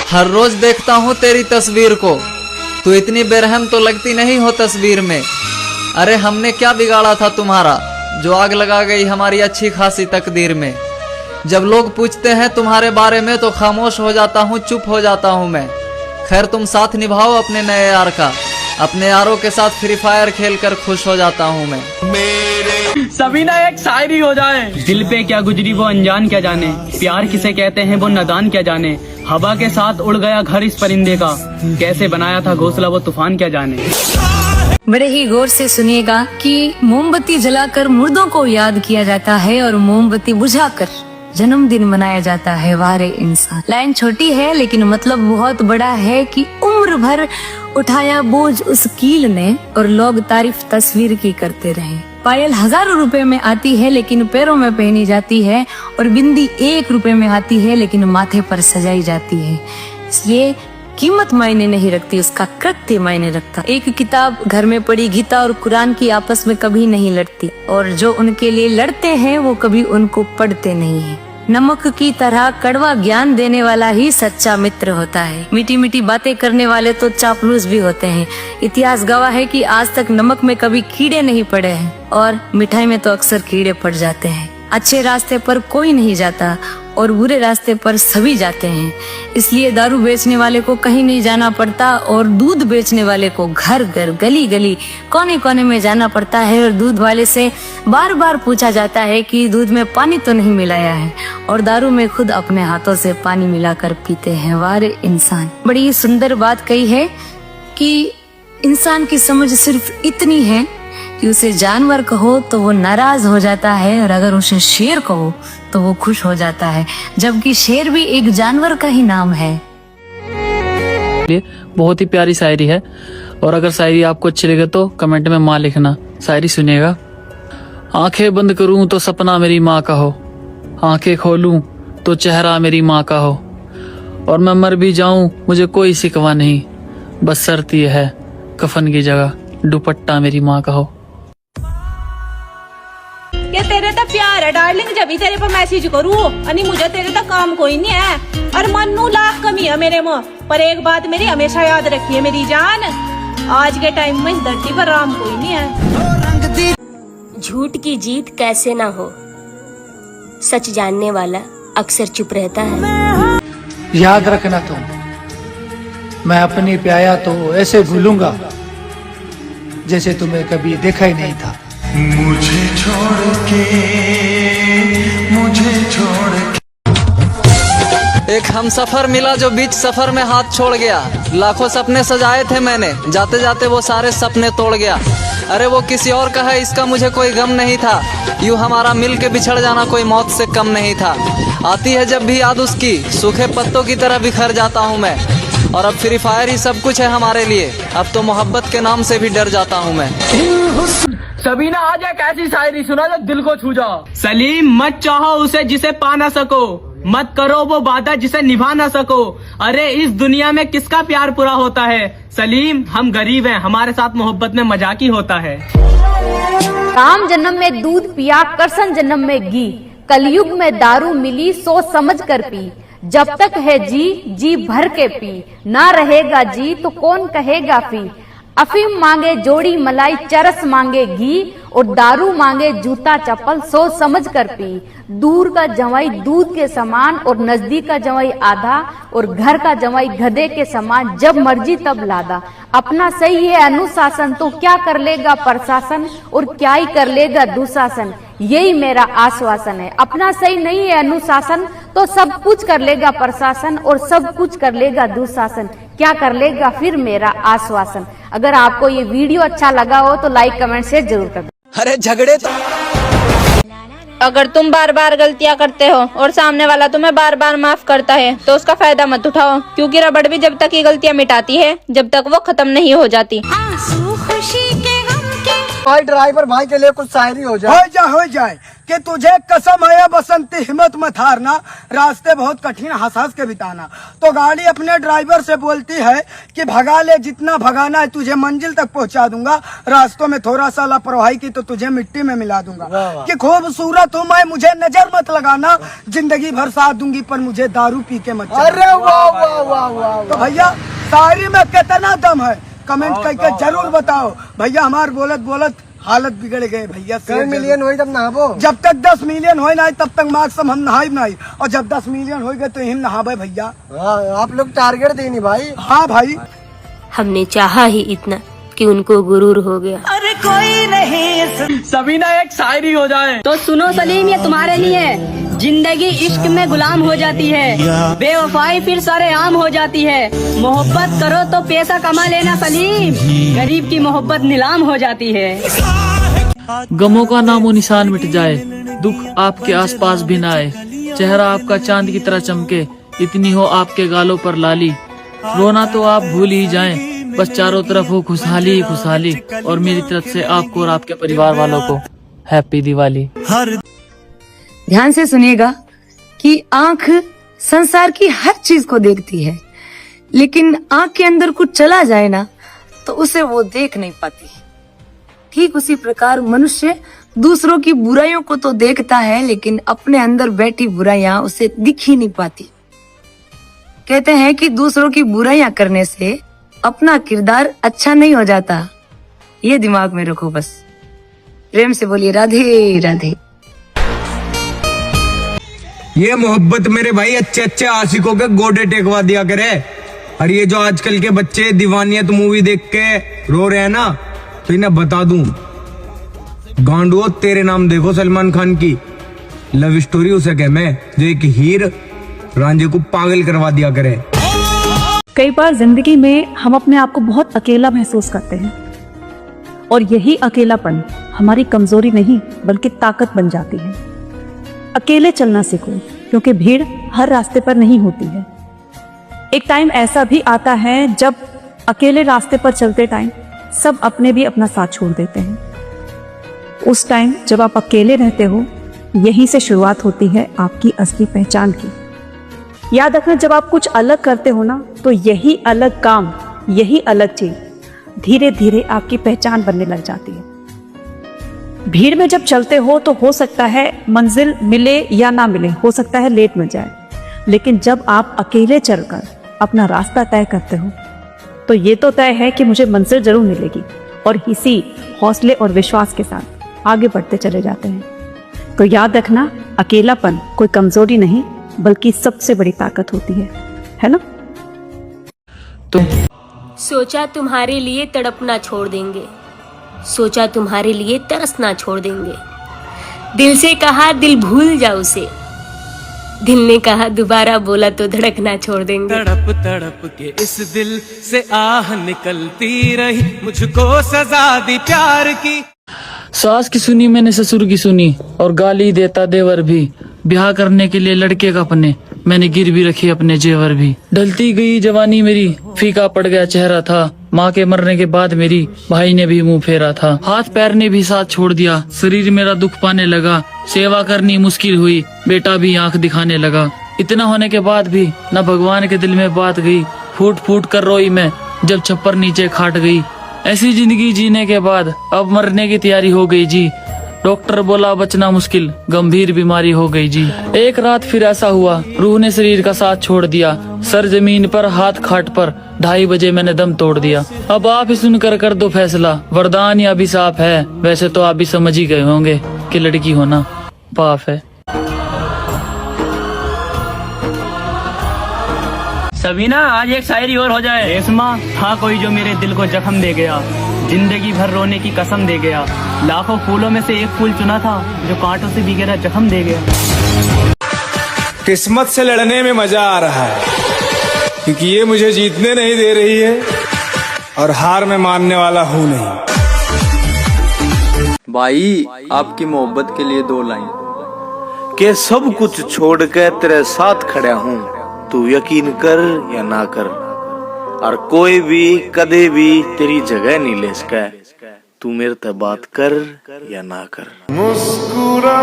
हर रोज देखता हूँ तेरी तस्वीर को, तू इतनी बेरहम तो लगती नहीं हो तस्वीर में। अरे हमने क्या बिगाड़ा था तुम्हारा, जो आग लगा गई हमारी अच्छी खासी तकदीर में। जब लोग पूछते हैं तुम्हारे बारे में तो खामोश हो जाता हूँ, चुप हो जाता हूँ मैं। खैर तुम साथ निभाओ अपने नए यार का, अपने यारों के साथ फ्री फायर खेलकर खुश हो जाता हूँ मैं। सभी ना एक शायरी हो जाए। दिल पे क्या गुजरी वो अनजान क्या जाने, प्यार किसे कहते हैं वो नादान क्या जाने। हवा के साथ उड़ गया घर इस परिंदे का, कैसे बनाया था घोंसला वो तूफान क्या जाने। बड़े ही गौर से सुनिएगा कि मोमबत्ती जलाकर मुर्दों को याद किया जाता है और मोमबत्ती बुझाकर जन्मदिन मनाया जाता है। वारे इंसान। लाइन छोटी है लेकिन मतलब बहुत बड़ा है कि उम्र भर उठाया बोझ उस कील ने और लोग तारीफ तस्वीर की करते रहे। पायल हजारों रुपए में आती है लेकिन पैरों में पहनी जाती है, और बिंदी 1 रुपए में आती है लेकिन माथे पर सजाई जाती है। ये कीमत मायने नहीं रखती, उसका कृत्य मायने रखता। एक किताब घर में पड़ी गीता और कुरान की आपस में कभी नहीं लड़ती, और जो उनके लिए लड़ते हैं वो कभी उनको पढ़ते नहीं है। नमक की तरह कड़वा ज्ञान देने वाला ही सच्चा मित्र होता है। मीठी मीठी बातें करने वाले तो चापलूस भी होते हैं। इतिहास गवाह है कि आज तक नमक में कभी कीड़े नहीं पड़े हैं, और मिठाई में तो अक्सर कीड़े पड़ जाते हैं। अच्छे रास्ते पर कोई नहीं जाता और बुरे रास्ते पर सभी जाते हैं। इसलिए दारू बेचने वाले को कहीं नहीं जाना पड़ता, और दूध बेचने वाले को घर घर गली गली कोने कोने में जाना पड़ता है, और दूध वाले से बार बार पूछा जाता है कि दूध में पानी तो नहीं मिलाया है, और दारू में खुद अपने हाथों से पानी मिलाकर पीते हैं। वारे इंसान। बड़ी सुंदर बात कही है कि इंसान की समझ सिर्फ इतनी है कि उसे जानवर कहो तो वो नाराज हो जाता है, और अगर उसे शेर कहो तो वो खुश हो जाता है, जबकि शेर भी एक जानवर का ही नाम है। बहुत ही प्यारी शायरी है, और अगर शायरी आपको अच्छी लगे तो कमेंट में माँ लिखना। शायरी सुनिएगा। आंखें बंद करूं तो सपना मेरी माँ का हो, आंखें खोलूं तो चेहरा मेरी माँ का हो, और मैं मर भी जाऊं मुझे कोई शिकवा नहीं, बस शर्त यह है कफन की जगह दुपट्टा मेरी माँ का हो। ये तेरे तो प्यार है डार्लिंग, जब भी तेरे पर मैसेज करूँ अनि मुझे तेरे तो काम कोई नहीं है, और मन्नू लाख कमी है मेरे मुँह पर। एक बात मेरी हमेशा याद रखिए मेरी जान, आज के टाइम में इस धरती पर राम कोई नहीं है। झूठ की जीत कैसे ना हो, सच जानने वाला अक्सर चुप रहता है। याद रखना तुम, मैं अपनी प्याया तो ऐसे भूलूंगा जैसे तुम्हें कभी देखा ही नहीं था। मुझे छोड़ के एक हम सफर मिला जो बीच सफर में हाथ छोड़ गया, लाखों सपने सजाए थे मैंने, जाते जाते वो सारे सपने तोड़ गया। अरे वो किसी और का है इसका मुझे कोई गम नहीं था, यूं हमारा मिल के बिछड़ जाना कोई मौत से कम नहीं था। आती है जब भी याद उसकी, सूखे पत्तों की तरह बिखर जाता हूँ मैं, और अब फ्री फायर ही सब कुछ है हमारे लिए, अब तो मोहब्बत के नाम से भी डर जाता हूँ मैं। सबीना आज एक ऐसी शायरी सुना जो दिल को छू जाओ। सलीम मत चाहो उसे जिसे पा ना सको, मत करो वो वादा जिसे निभा ना सको। अरे इस दुनिया में किसका प्यार पूरा होता है, सलीम हम गरीब हैं, हमारे साथ मोहब्बत में मजाक ही होता है। काम जन्म में दूध पिया करसन जन्म में घी, कलयुग में दारू मिली सोच समझ कर पी। जब तक है जी भर के पी, ना रहेगा जी तो कौन कहेगा फी। अफीम मांगे जोड़ी मलाई, चरस मांगे घी, और दारू मांगे जूता चप्पल सोच समझ कर पी। दूर का जवाई दूध के समान, और नजदीक का जवाई आधा, और घर का जवाई गधे के समान, जब मर्जी तब लादा। अपना सही है अनुशासन तो क्या कर लेगा प्रशासन, और क्या ही कर लेगा दुशासन, यही मेरा आश्वासन है। अपना सही नहीं है अनुशासन तो सब कुछ कर लेगा प्रशासन, और सब कुछ कर लेगा दुशासन, क्या कर लेगा फिर मेरा आश्वासन। अगर आपको ये वीडियो अच्छा लगा हो तो लाइक कमेंट शेयर जरूर कर दो। अरे झगड़े तो अगर तुम बार बार गलतियाँ करते हो और सामने वाला तुम्हें बार बार माफ करता है तो उसका फायदा मत उठाओ, क्योंकि रबड़ भी जब तक ये गलतियाँ मिटाती है जब तक वो खत्म नहीं हो जाती। भाई ड्राइवर भाई के लिए कुछ शायरी हो जाए कि तुझे कसम है बसंती हिम्मत मत हारना, रास्ते बहुत कठिन हंस हंस के बिताना। तो गाड़ी अपने ड्राइवर से बोलती है कि भगा ले जितना भगाना है, तुझे मंजिल तक पहुंचा दूंगा, रास्तों में थोड़ा सा लापरवाही की तो तुझे मिट्टी में मिला दूंगा। कि खूबसूरत हूँ मैं, मुझे नजर मत लगाना, जिंदगी भर साथ दूंगी पर मुझे दारू पी के मत। अरे वाह वाह वाह वाह। तो भैया शायरी में कितना दम है, कमेंट करके जरूर बताओ भैया। हमार बोलत बोलत हालत बिगड़ गए भैया। 10 मिलियन हो तब नहाबो, जब तक 10 मिलियन हो ना तब तक मार्क्सम हम नहाई नहीं, और जब 10 मिलियन हो गए तो हम नहाबे भैया। आप लोग टारगेट देनी भाई। हाँ भाई, हमने चाहा ही इतना कि उनको गुरूर हो गया। अरे कोई नहीं सबीना एक शायरी हो जाए तो सुनो सलीम, ये तुम्हारे लिए। जिंदगी इश्क में गुलाम हो जाती है, बेवफाई फिर सारे आम हो जाती है। मोहब्बत करो तो पैसा कमा लेना सलीम, गरीब की मोहब्बत नीलाम हो जाती है। गमों का नामो निशान मिट जाए, दुख आपके आसपास भी ना आए, चेहरा आपका चांद की तरह चमके, इतनी हो आपके गालों पर लाली, रोना तो आप भूल ही जाएं, बस चारों तरफ हो खुशहाली ही खुशहाली। और मेरी तरफ से आपको और आपके परिवार वालों को हैप्पी दिवाली। ध्यान से सुनिएगा कि आंख संसार की हर चीज को देखती है, लेकिन आंख के अंदर कुछ चला जाए ना तो उसे वो देख नहीं पाती। ठीक उसी प्रकार मनुष्य दूसरों की बुराइयों को तो देखता है, लेकिन अपने अंदर बैठी बुराइयां उसे दिख ही नहीं पाती। कहते हैं कि दूसरों की बुराइयां करने से अपना किरदार अच्छा नहीं हो जाता। ये दिमाग में रखो बस। प्रेम से बोलिए राधे राधे। ये मोहब्बत मेरे भाई अच्छे अच्छे आशिकों के गोडे टेकवा दिया करे। और ये जो आजकल के बच्चे दीवानियत मूवी देख के रो रहे हैं ना, तो इन्हें बता दूं, गांडुओ तेरे नाम देखो सलमान खान की लव स्टोरी उसे कह मैं, जो एक हीर रांझे को पागल करवा दिया करे। कई बार जिंदगी में हम अपने आप को बहुत अकेला महसूस करते हैं, और यही अकेलापन हमारी कमजोरी नहीं बल्कि ताकत बन जाती है। अकेले चलना सीखो, क्योंकि भीड़ हर रास्ते पर नहीं होती है। एक टाइम ऐसा भी आता है जब अकेले रास्ते पर चलते टाइम सब अपने भी अपना साथ छोड़ देते हैं। उस टाइम जब आप अकेले रहते हो, यहीं से शुरुआत होती है आपकी असली पहचान की। याद रखना, जब आप कुछ अलग करते हो ना, तो यही अलग काम, यही अलग चीज धीरे धीरे आपकी पहचान बनने लग जाती है। भीड़ में जब चलते हो तो हो सकता है मंजिल मिले या ना मिले, हो सकता है लेट मिल जाए, लेकिन जब आप अकेले चलकर अपना रास्ता तय करते हो तो ये तो तय है कि मुझे मंजिल जरूर मिलेगी, और इसी हौसले और विश्वास के साथ आगे बढ़ते चले जाते हैं। तो याद रखना, अकेलापन कोई कमजोरी नहीं बल्कि सबसे बड़ी ताकत होती है ना? सोचा तुम्हारे लिए तड़पना छोड़ देंगे, सोचा तुम्हारे लिए तरसना छोड़ देंगे, दिल से कहा दिल भूल जाओ उसे, दिल ने कहा दोबारा बोला तो धड़कना छोड़ देंगे। तड़प तड़प के इस दिल से आह निकलती रही, मुझको सजा दी प्यार की। सास की सुनी मैंने ससुर की सुनी, और गाली देता देवर भी, ब्याह करने के लिए लड़के का अपने मैंने गिर भी रखे अपने जेवर भी। ढलती गई जवानी मेरी, फीका पड़ गया चेहरा था, माँ के मरने के बाद मेरी भाई ने भी मुंह फेरा था, हाथ पैर ने भी साथ छोड़ दिया, शरीर मेरा दुख पाने लगा, सेवा करनी मुश्किल हुई, बेटा भी आंख दिखाने लगा। इतना होने के बाद भी न भगवान के दिल में बात गई, फूट फूट कर रोई मैं जब छप्पर नीचे खाट गई। ऐसी जिंदगी जीने के बाद अब मरने की तैयारी हो गई जी, डॉक्टर बोला बचना मुश्किल, गंभीर बीमारी हो गई जी। एक रात फिर ऐसा हुआ, रूह ने शरीर का साथ छोड़ दिया, सर जमीन पर हाथ खाट पर 2:30 बजे मैंने दम तोड़ दिया। अब आप ही सुनकर कर दो फैसला, वरदान या अभिशाप है, वैसे तो आप भी समझ ही गए होंगे कि लड़की होना पाप है। सबीना आज एक शायरी और हो जाए। रेशमा था कोई जो मेरे दिल को जख्म दे गया, जिंदगी भर रोने की कसम दे गया, लाखों फूलों में से एक फूल चुना था जो कांटों से बिगड़ा जख्म दे गया। किस्मत से लड़ने में मजा आ रहा है, क्योंकि ये मुझे जीतने नहीं दे रही है और हार में मानने वाला हूँ नहीं। भाई आपकी मोहब्बत के लिए 2 लाइन के सब कुछ छोड़ के तेरे साथ खड़ा हूँ, तू यकीन कर या ना कर, और कोई भी कदे भी तेरी जगह नहीं ले सका, तू तू मेरे से बात कर या ना कर। मुस्कुरा